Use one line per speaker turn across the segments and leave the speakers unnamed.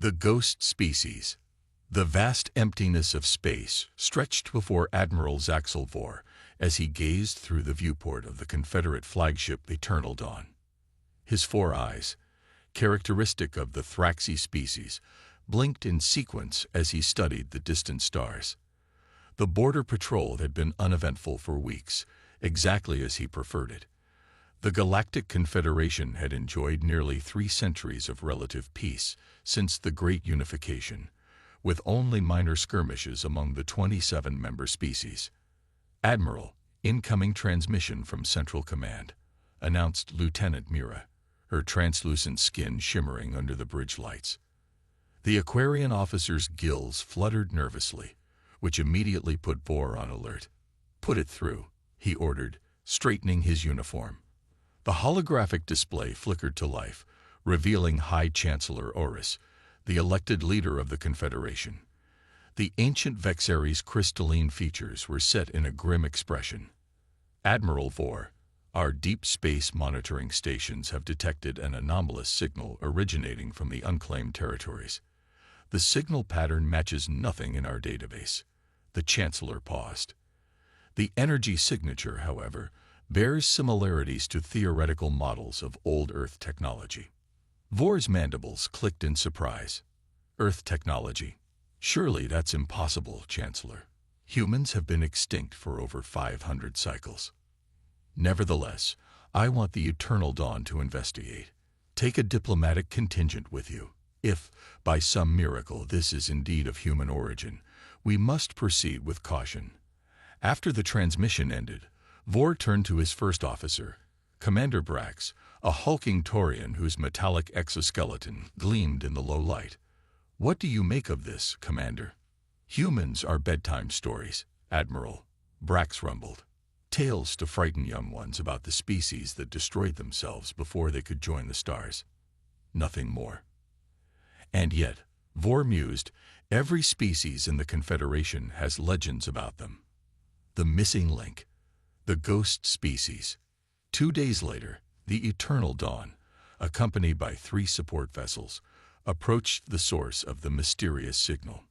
The ghost species. The vast emptiness of space stretched before Admiral Zaxel Vor as he gazed through the viewport of the Confederate flagship Eternal Dawn. His four eyes, characteristic of the Thraxi species, blinked in sequence as he studied the distant stars. The border patrol had been uneventful for weeks, exactly as he preferred it. The Galactic Confederation had enjoyed nearly 3 centuries of relative peace since the Great Unification, with only minor skirmishes among the 27 member species. "Admiral, incoming transmission from Central Command," announced Lieutenant Mira, her translucent skin shimmering under the bridge lights. The Aquarian officer's gills fluttered nervously, which immediately put Vor on alert. "Put it through," he ordered, straightening his uniform. The holographic display flickered to life, revealing High Chancellor Oris, the elected leader of the Confederation. The ancient Vexary's crystalline features were set in a grim expression. "Admiral Vor, our deep space monitoring stations have detected an anomalous signal originating from the unclaimed territories. The signal pattern matches nothing in our database." The Chancellor paused. "The energy signature, however, bears similarities to theoretical models of old Earth technology." Vor's mandibles clicked in surprise. "Earth technology? Surely that's impossible, Chancellor. Humans have been extinct for over 500 cycles." "Nevertheless, I want the Eternal Dawn to investigate. Take a diplomatic contingent with you. If, by some miracle, this is indeed of human origin, we must proceed with caution." After the transmission ended, Vor turned to his first officer, Commander Brax, a hulking Taurian whose metallic exoskeleton gleamed in the low light. "What do you make of this, Commander?" "Humans are bedtime stories, Admiral," Brax rumbled. "Tales to frighten young ones about the species that destroyed themselves before they could join the stars. Nothing more." "And yet," Vor mused, "every species in the Confederation has legends about them. The missing link. The ghost species." 2 days later, the Eternal Dawn, accompanied by 3 support vessels, approached the source of the mysterious signal.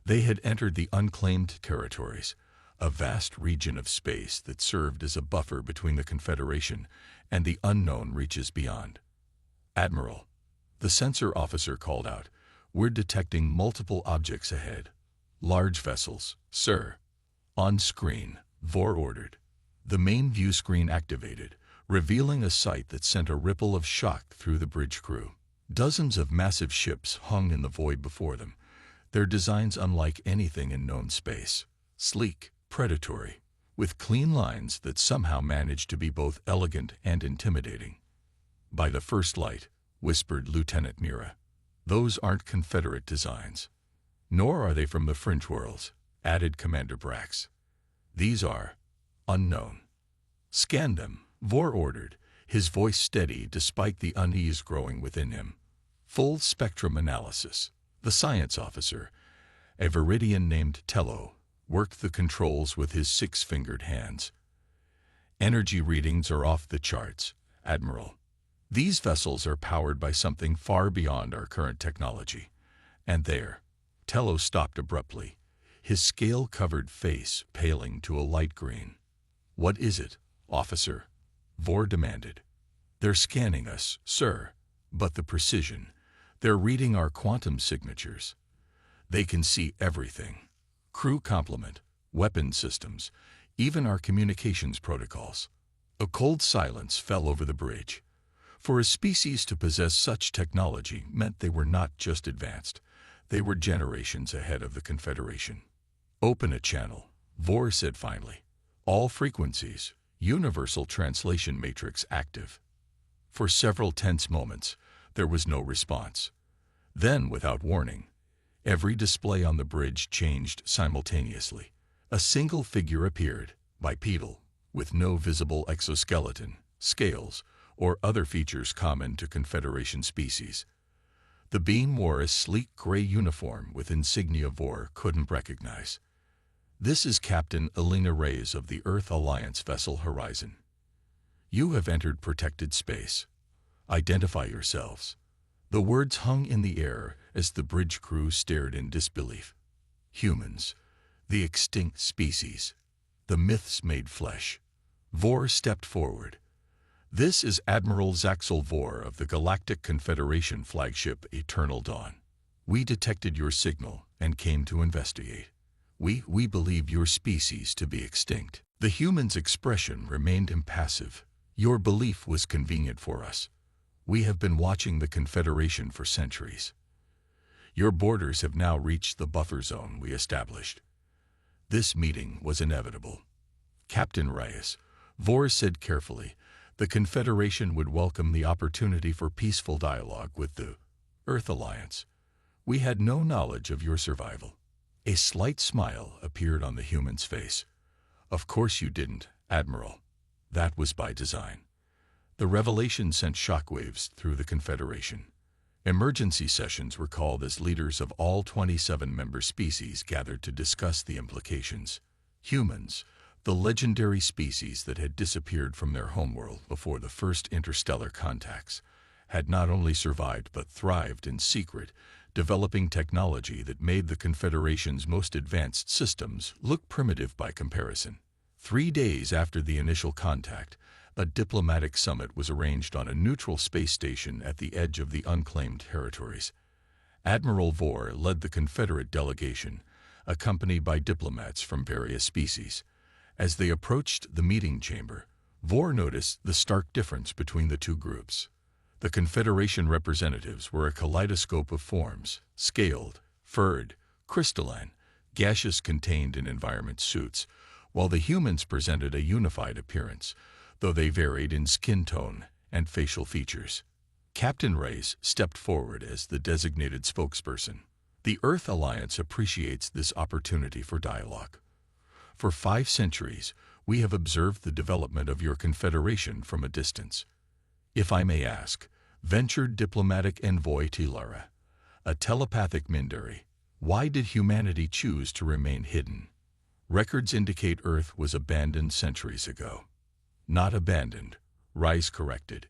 They had entered the unclaimed territories, a vast region of space that served as a buffer between the Confederation and the unknown reaches beyond. "Admiral," the sensor officer called out, "we're detecting multiple objects ahead." "Large vessels, sir." "On screen," Vor ordered. The main view screen activated, revealing a sight that sent a ripple of shock through the bridge crew. Dozens of massive ships hung in the void before them, their designs unlike anything in known space. Sleek, predatory, with clean lines that somehow managed to be both elegant and intimidating. "By the first light," whispered Lieutenant Mira, "those aren't Confederate designs." "Nor are they from the fringe worlds," added Commander Brax. "These are unknown." "Scan them," Vor ordered, his voice steady despite the unease growing within him. "Full spectrum analysis." The science officer, a Viridian named Tello, worked the controls with his 6-fingered hands. "Energy readings are off the charts, Admiral. These vessels are powered by something far beyond our current technology." And there, Tello stopped abruptly, his scale-covered face paling to a light green. "What is it, officer?" Vor demanded. "They're scanning us, sir. But the precision. They're reading our quantum signatures. They can see everything. Crew complement, weapon systems, even our communications protocols." A cold silence fell over the bridge. For a species to possess such technology meant they were not just advanced, they were generations ahead of the Confederation. "Open a channel," Vor said finally. "All frequencies, universal translation matrix active." For several tense moments, there was no response. Then, without warning, every display on the bridge changed simultaneously. A single figure appeared, bipedal, with no visible exoskeleton, scales, or other features common to Confederation species. The being wore a sleek gray uniform with insignia Vor couldn't recognize. "This is Captain Elena Reyes of the Earth Alliance vessel Horizon. You have entered protected space. Identify yourselves." The words hung in the air as the bridge crew stared in disbelief. Humans, the extinct species, the myths made flesh. Vor stepped forward. This is Admiral Zaxel Vor of the Galactic Confederation flagship Eternal Dawn. We detected your signal and came to investigate. We believe your species to be extinct. The human's expression remained impassive. Your belief was convenient for us. We have been watching the Confederation for centuries. Your borders have now reached the buffer zone we established. This meeting was inevitable. Captain Reyes, Vor said carefully, the Confederation would welcome the opportunity for peaceful dialogue with the Earth Alliance. We had no knowledge of your survival. A slight smile appeared on the human's face. Of course you didn't, Admiral. That was by design. The revelation sent shockwaves through the Confederation. Emergency sessions were called as leaders of all 27 member species gathered to discuss the implications. Humans, the legendary species that had disappeared from their homeworld before the first interstellar contacts, had not only survived but thrived in secret, developing technology that made the Confederation's most advanced systems look primitive by comparison. 3 days after the initial contact, a diplomatic summit was arranged on a neutral space station at the edge of the unclaimed territories. Admiral Vor led the Confederate delegation, accompanied by diplomats from various species. As they approached the meeting chamber, Vor noticed the stark difference between the two groups. The Confederation representatives were a kaleidoscope of forms, scaled, furred, crystalline, gaseous contained in environment suits, while the humans presented a unified appearance, though they varied in skin tone and facial features. Captain Reyes stepped forward as the designated spokesperson. The Earth Alliance appreciates this opportunity for dialogue. For 5 centuries, we have observed the development of your Confederation from a distance. If I may ask, ventured diplomatic envoy Tilara, a telepathic Mindari, why did humanity choose to remain hidden? Records indicate Earth was abandoned centuries ago. Not abandoned, Reyes corrected.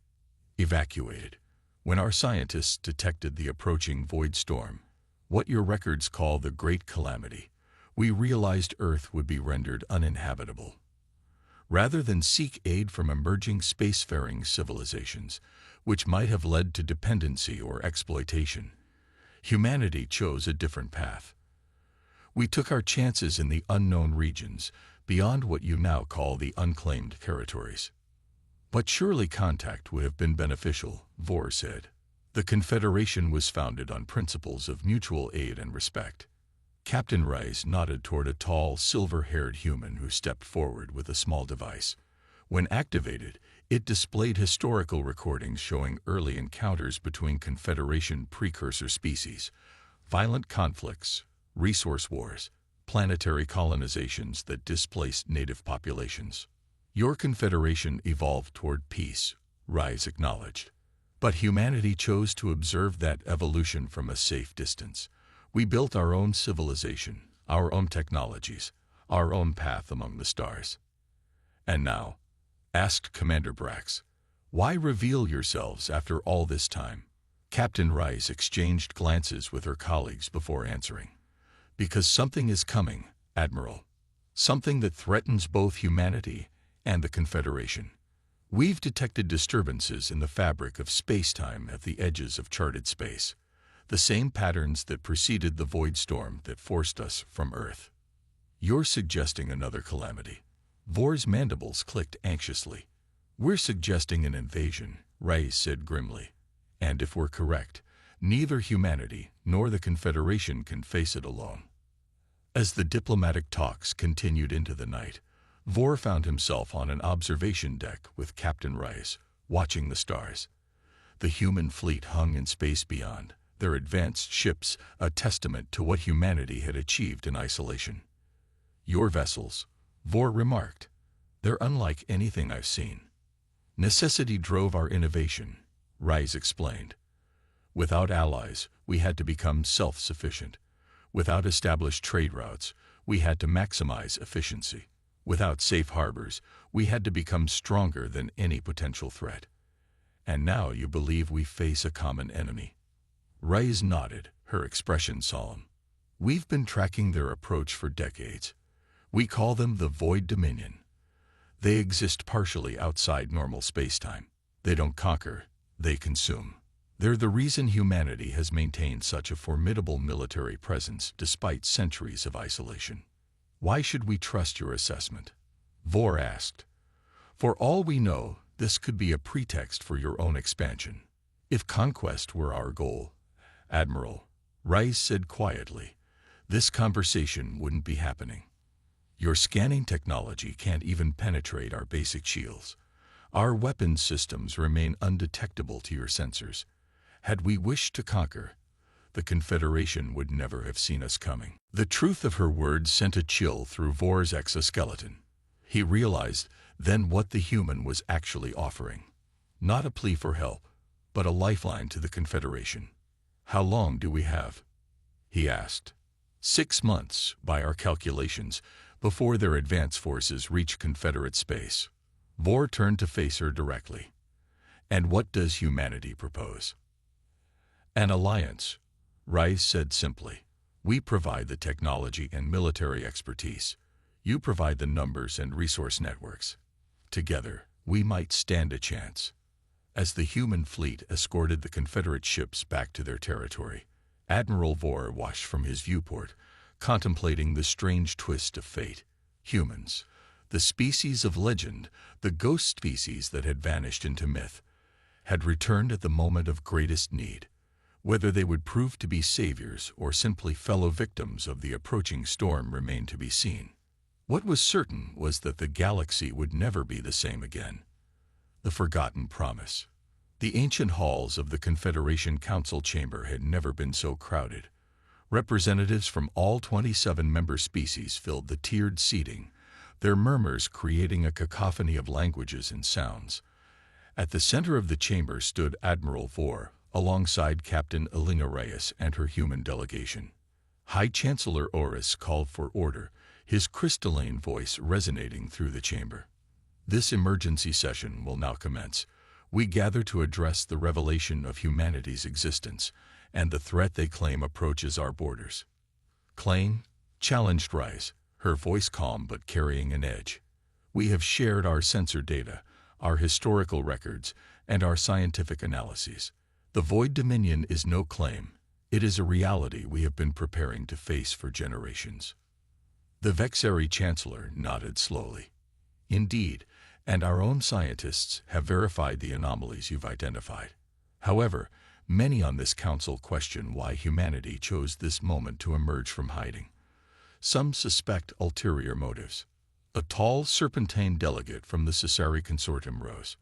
Evacuated. When our scientists detected the approaching void storm, what your records call the Great Calamity, we realized Earth would be rendered uninhabitable. Rather than seek aid from emerging spacefaring civilizations, which might have led to dependency or exploitation, humanity chose a different path. We took our chances in the unknown regions, beyond what you now call the unclaimed territories. But surely contact would have been beneficial, Vor said. The Confederation was founded on principles of mutual aid and respect. Captain Reyes nodded toward a tall, silver-haired human who stepped forward with a small device. When activated, it displayed historical recordings showing early encounters between Confederation precursor species, violent conflicts, resource wars, planetary colonizations that displaced native populations. Your Confederation evolved toward peace, Reyes acknowledged. But humanity chose to observe that evolution from a safe distance. We built our own civilization, our own technologies, our own path among the stars. And now, asked Commander Brax, why reveal yourselves after all this time? Captain Reyes exchanged glances with her colleagues before answering. Because something is coming, Admiral. Something that threatens both humanity and the Confederation. We've detected disturbances in the fabric of space-time at the edges of charted space. The same patterns that preceded the void storm that forced us from Earth. You're suggesting another calamity. Vor's mandibles clicked anxiously. We're suggesting an invasion, Reyes said grimly. And if we're correct, neither humanity nor the Confederation can face it alone. As the diplomatic talks continued into the night, Vor found himself on an observation deck with Captain Reyes, watching the stars. The human fleet hung in space beyond, their advanced ships a testament to what humanity had achieved in isolation. Your vessels, Vor remarked, they're unlike anything I've seen. Necessity drove our innovation, Reyes explained. Without allies, we had to become self-sufficient. Without established trade routes, we had to maximize efficiency. Without safe harbors, we had to become stronger than any potential threat. And now you believe we face a common enemy. Reyes nodded, her expression solemn. "We've been tracking their approach for decades. We call them the Void Dominion. They exist partially outside normal spacetime. They don't conquer, they consume. They're the reason humanity has maintained such a formidable military presence despite centuries of isolation." "Why should we trust your assessment?" Vor asked. "For all we know, this could be a pretext for your own expansion. If conquest were our goal, Admiral," Reyes said quietly, "this conversation wouldn't be happening. Your scanning technology can't even penetrate our basic shields. Our weapons systems remain undetectable to your sensors. Had we wished to conquer, the Confederation would never have seen us coming." The truth of her words sent a chill through Vor's exoskeleton. He realized then what the human was actually offering. Not a plea for help, but a lifeline to the Confederation. "How long do we have?" he asked. 6 months, by our calculations, before their advance forces reach Confederate space. Vor turned to face her directly. "And what does humanity propose?" "An alliance," Reyes said simply. "We provide the technology and military expertise. You provide the numbers and resource networks. Together, we might stand a chance." As the human fleet escorted the Confederate ships back to their territory, Admiral Vor watched from his viewport, contemplating the strange twist of fate. Humans, the species of legend, the ghost species that had vanished into myth, had returned at the moment of greatest need. Whether they would prove to be saviors or simply fellow victims of the approaching storm remained to be seen. What was certain was that the galaxy would never be the same again. The forgotten promise. The ancient halls of the Confederation Council chamber had never been so crowded. Representatives from all 27 member species filled the tiered seating, their murmurs creating a cacophony of languages and sounds. At the center of the chamber stood Admiral Vor, alongside Captain Elena Reyes and her human delegation. High Chancellor Oris called for order, his crystalline voice resonating through the chamber. "This emergency session will now commence. We gather to address the revelation of humanity's existence and the threat they claim approaches our borders." "Claim?" challenged Reyes, her voice calm but carrying an edge. "We have shared our sensor data, our historical records, and our scientific analyses. The Void Dominion is no claim. It is a reality we have been preparing to face for generations." The Vexari Chancellor nodded slowly. "Indeed, and our own scientists have verified the anomalies you've identified. However, many on this council question why humanity chose this moment to emerge from hiding. Some suspect ulterior motives." A tall, serpentine delegate from the Cesari Consortium rose.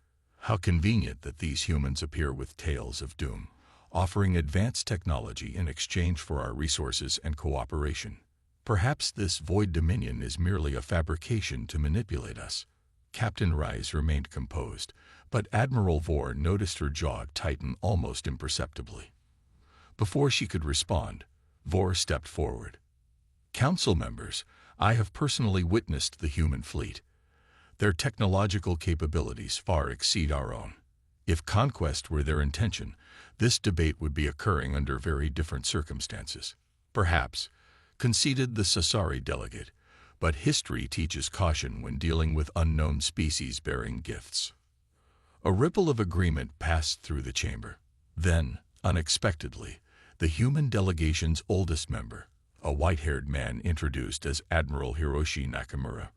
"How convenient that these humans appear with tales of doom, offering advanced technology in exchange for our resources and cooperation. Perhaps this Void Dominion is merely a fabrication to manipulate us." Captain Reyes remained composed, but Admiral Vor noticed her jaw tighten almost imperceptibly. Before she could respond, Vor stepped forward. "Council members, I have personally witnessed the human fleet. Their technological capabilities far exceed our own. If conquest were their intention, this debate would be occurring under very different circumstances. Perhaps," conceded the Cesari delegate, "but history teaches caution when dealing with unknown species bearing gifts." A ripple of agreement passed through the chamber. Then, unexpectedly, the human delegation's oldest member, a white-haired man introduced as Admiral Hiroshi Nakamura,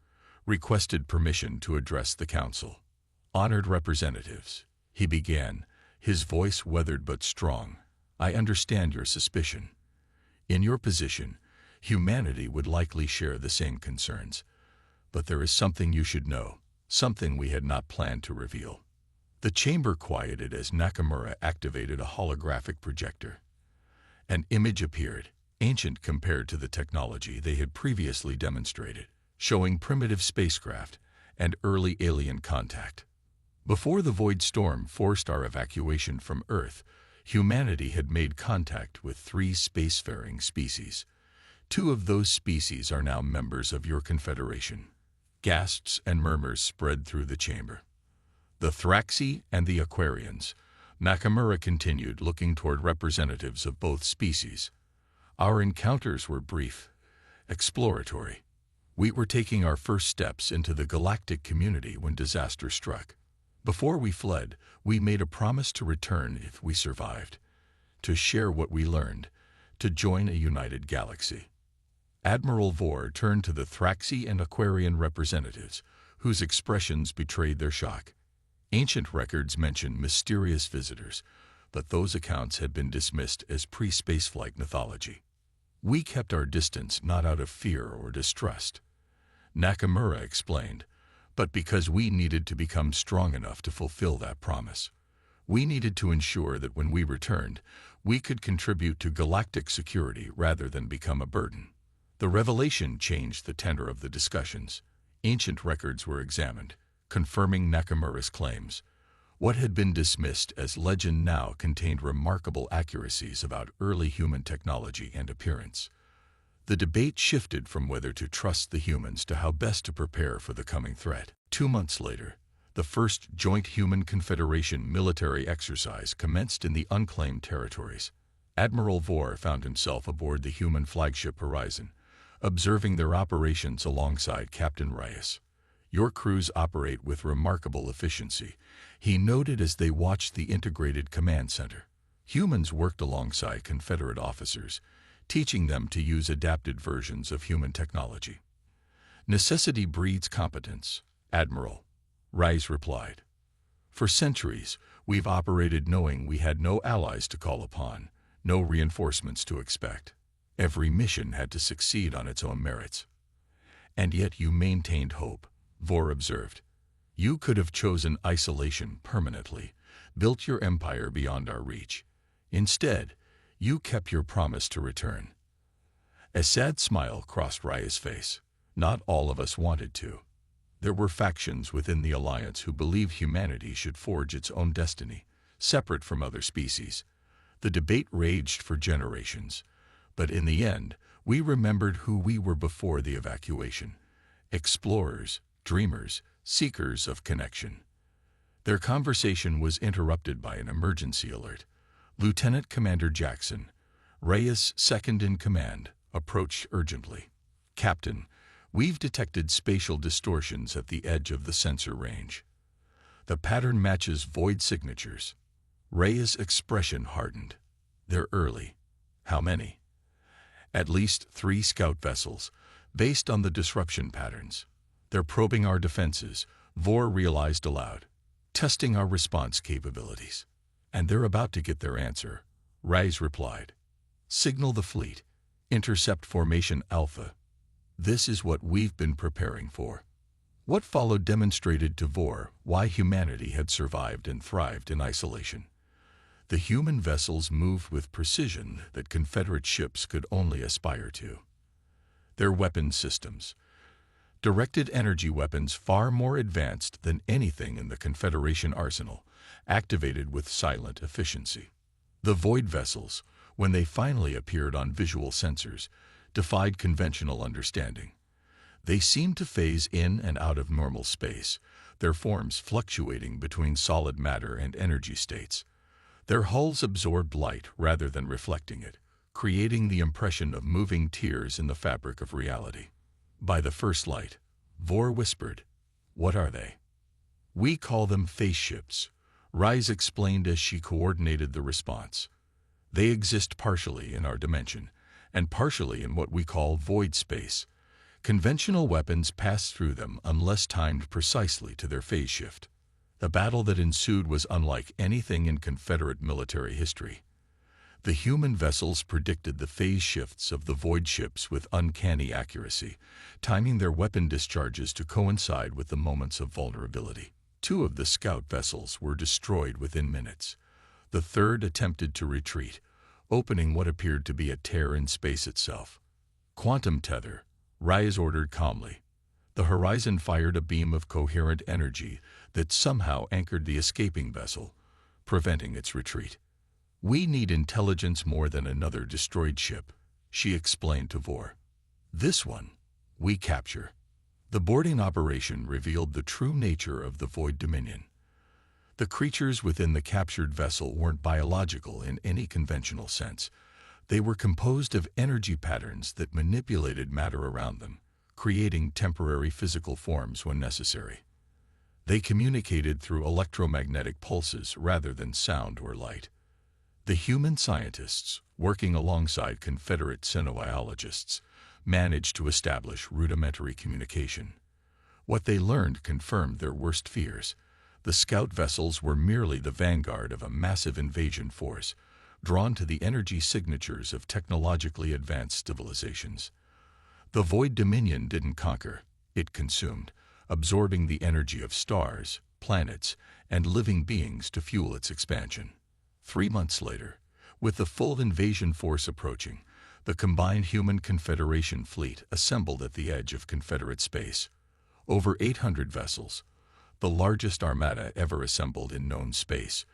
requested permission to address the council. "Honored representatives," he began, his voice weathered but strong, "I understand your suspicion. In your position, humanity would likely share the same concerns. But there is something you should know, something we had not planned to reveal." The chamber quieted as Nakamura activated a holographic projector. An image appeared, ancient compared to the technology they had previously demonstrated, showing primitive spacecraft and early alien contact. Before the void storm forced our evacuation from Earth, humanity had made contact with 3 spacefaring species. 2 of those species are now members of your Confederation. Gasps and murmurs spread through the chamber. The Thraxi and the Aquarians, Nakamura continued, looking toward representatives of both species. Our encounters were brief, exploratory. We were taking our first steps into the galactic community when disaster struck. Before we fled, we made a promise to return if we survived, to share what we learned, to join a united galaxy. Admiral Vor turned to the Thraxi and Aquarian representatives, whose expressions betrayed their shock. Ancient records mention mysterious visitors, but those accounts had been dismissed as pre-spaceflight mythology. We kept our distance not out of fear or distrust, Nakamura explained, but because we needed to become strong enough to fulfill that promise. We needed to ensure that when we returned, we could contribute to galactic security rather than become a burden. The revelation changed the tenor of the discussions. Ancient records were examined, confirming Nakamura's claims. What had been dismissed as legend now contained remarkable accuracies about early human technology and appearance. The debate shifted from whether to trust the humans to how best to prepare for the coming threat. 2 months later, the first joint Human Confederation military exercise commenced in the unclaimed territories. Admiral Vor found himself aboard the human flagship Horizon, observing their operations alongside Captain Reyes. Your crews operate with remarkable efficiency, he noted as they watched the integrated command center. Humans worked alongside Confederate officers, teaching them to use adapted versions of human technology. Necessity breeds competence, Admiral, Reyes replied. For centuries, we've operated knowing we had no allies to call upon, no reinforcements to expect. Every mission had to succeed on its own merits. And yet you maintained hope, Vor observed. You could have chosen isolation permanently, built your empire beyond our reach. Instead, you kept your promise to return. A sad smile crossed Reyes' face. Not all of us wanted to. There were factions within the Alliance who believed humanity should forge its own destiny, separate from other species. The debate raged for generations, but in the end, we remembered who we were before the evacuation. Explorers, dreamers, seekers of connection. Their conversation was interrupted by an emergency alert. Lieutenant Commander Jackson, Reyes' second-in-command, approached urgently. Captain, we've detected spatial distortions at the edge of the sensor range. The pattern matches void signatures. Reyes' expression hardened. They're early. How many? At least 3 scout vessels, based on the disruption patterns. They're probing our defenses, Vor realized aloud, testing our response capabilities. And they're about to get their answer, Reyes replied. Signal the fleet. Intercept Formation Alpha. This is what we've been preparing for. What followed demonstrated to Vor why humanity had survived and thrived in isolation. The human vessels moved with precision that Confederate ships could only aspire to. Their weapon systems. Directed energy weapons far more advanced than anything in the Confederation arsenal, activated with silent efficiency. The void vessels, when they finally appeared on visual sensors, defied conventional understanding. They seemed to phase in and out of normal space, their forms fluctuating between solid matter and energy states. Their hulls absorbed light rather than reflecting it, creating the impression of moving tears in the fabric of reality. By the first light, Vor whispered, "What are they?" "We call them face ships," Reyes explained as she coordinated the response. "They exist partially in our dimension, and partially in what we call void space. Conventional weapons pass through them unless timed precisely to their phase shift. The battle that ensued was unlike anything in Confederate military history. The human vessels predicted the phase shifts of the void ships with uncanny accuracy, timing their weapon discharges to coincide with the moments of vulnerability. 2 of the scout vessels were destroyed within minutes. The third attempted to retreat, opening what appeared to be a tear in space itself. "Quantum tether," Reyes ordered calmly. The Horizon fired a beam of coherent energy that somehow anchored the escaping vessel, preventing its retreat. "We need intelligence more than another destroyed ship," she explained to Vor. "This one, we capture." The boarding operation revealed the true nature of the Void Dominion. The creatures within the captured vessel weren't biological in any conventional sense. They were composed of energy patterns that manipulated matter around them, creating temporary physical forms when necessary. They communicated through electromagnetic pulses rather than sound or light. The human scientists, working alongside Confederate xenobiologists, managed to establish rudimentary communication. What they learned confirmed their worst fears. The scout vessels were merely the vanguard of a massive invasion force, drawn to the energy signatures of technologically advanced civilizations. The Void Dominion didn't conquer, it consumed, absorbing the energy of stars, planets, and living beings to fuel its expansion. 3 months later, with the full invasion force approaching, the combined human Confederation fleet assembled at the edge of Confederate space. Over 800 vessels, the largest armada ever assembled in known space,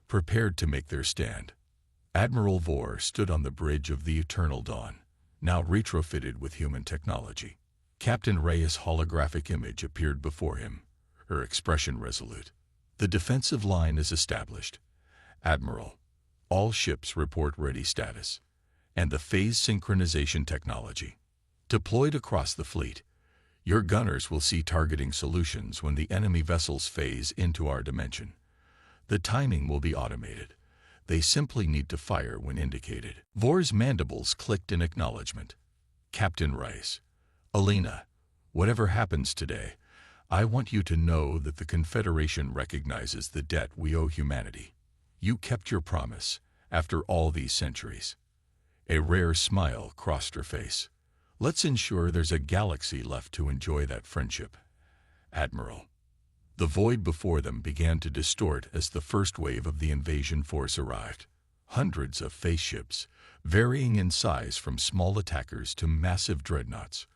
prepared to make their stand. Admiral Vore stood on the bridge of the Eternal Dawn, now retrofitted with human technology. Captain Reyes' holographic image appeared before him, her expression resolute. The defensive line is established. Admiral, all ships report ready status, and the phase synchronization technology deployed across the fleet. Your gunners will see targeting solutions when the enemy vessels phase into our dimension. The timing will be automated. They simply need to fire when indicated. Vore's mandibles clicked in acknowledgement. Captain Rice, Alina, whatever happens today, I want you to know that the Confederation recognizes the debt we owe humanity. You kept your promise after all these centuries. A rare smile crossed her face. Let's ensure there's a galaxy left to enjoy that friendship. Admiral. The void before them began to distort as the first wave of the invasion force arrived. Hundreds of face ships, varying in size from small attackers to massive dreadnoughts,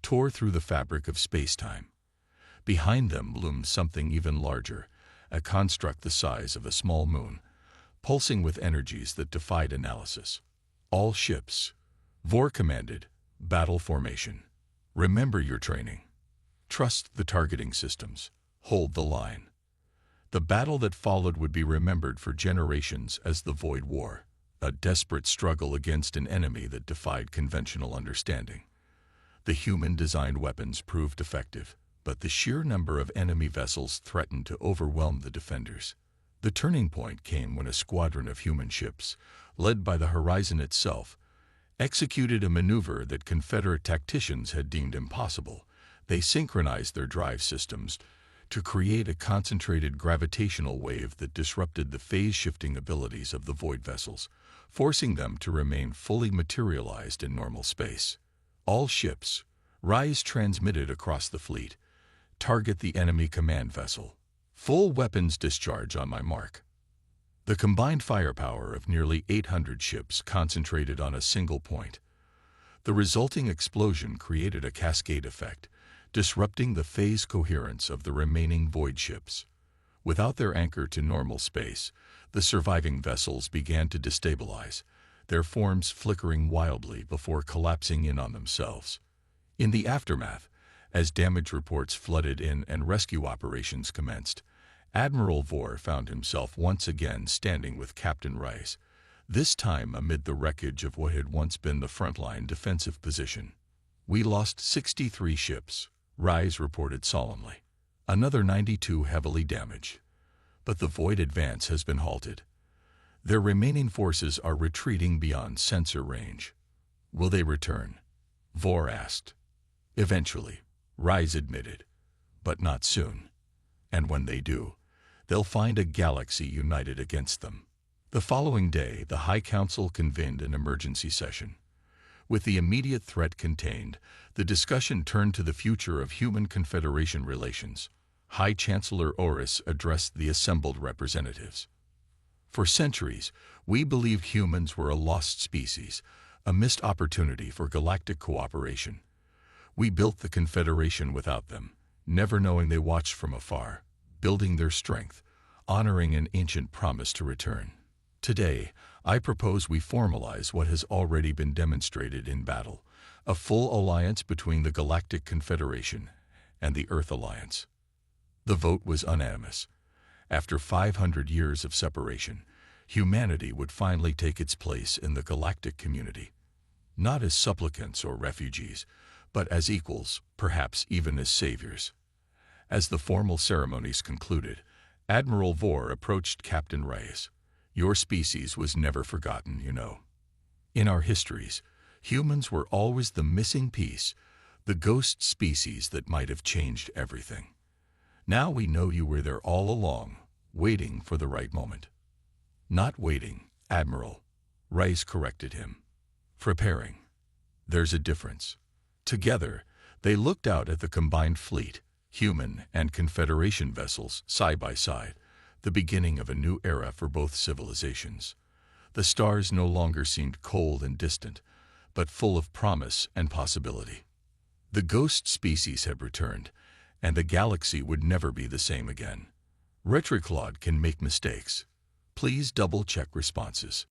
tore through the fabric of space-time. Behind them loomed something even larger, a construct the size of a small moon, pulsing with energies that defied analysis. All ships, Vore commanded, battle formation. Remember your training. Trust the targeting systems. Hold the line. The battle that followed would be remembered for generations as the Void War, a desperate struggle against an enemy that defied conventional understanding. The human-designed weapons proved effective, but the sheer number of enemy vessels threatened to overwhelm the defenders. The turning point came when a squadron of human ships, led by the Horizon itself, executed a maneuver that Confederate tacticians had deemed impossible. They synchronized their drive systems to create a concentrated gravitational wave that disrupted the phase-shifting abilities of the Void vessels, forcing them to remain fully materialized in normal space. All ships, Rise transmitted across the fleet, target the enemy command vessel. Full weapons discharge on my mark. The combined firepower of nearly 800 ships concentrated on a single point. The resulting explosion created a cascade effect, disrupting the phase coherence of the remaining Void ships. Without their anchor to normal space, the surviving vessels began to destabilize, their forms flickering wildly before collapsing in on themselves. In the aftermath, as damage reports flooded in and rescue operations commenced, Admiral Vore found himself once again standing with Captain Rice, this time amid the wreckage of what had once been the frontline defensive position. We lost 63 ships, Rise reported solemnly. Another 92 heavily damaged. But the Void advance has been halted. Their remaining forces are retreating beyond sensor range. Will they return? Vore asked. Eventually, Rise admitted, but not soon. And when they do, they'll find a galaxy united against them. The following day, the High Council convened an emergency session. With the immediate threat contained, the discussion turned to the future of human Confederation relations. High Chancellor Oris addressed the assembled representatives. For centuries, we believed humans were a lost species, a missed opportunity for galactic cooperation. We built the Confederation without them, never knowing they watched from afar, building their strength, honoring an ancient promise to return. Today, I propose we formalize what has already been demonstrated in battle, a full alliance between the Galactic Confederation and the Earth Alliance. The vote was unanimous. After 500 years of separation, humanity would finally take its place in the galactic community, not as supplicants or refugees, but as equals, perhaps even as saviors. As the formal ceremonies concluded, Admiral Vor approached Captain Reyes. "Your species was never forgotten, you know. In our histories, humans were always the missing piece, the ghost species that might have changed everything. Now we know you were there all along, waiting for the right moment." "Not waiting, Admiral," Reyes corrected him. "Preparing. There's a difference." Together, they looked out at the combined fleet, human and Confederation vessels, side by side, the beginning of a new era for both civilizations. The stars no longer seemed cold and distant, but full of promise and possibility. The ghost species had returned, and the galaxy would never be the same again. Retroclaude can make mistakes. Please double-check responses.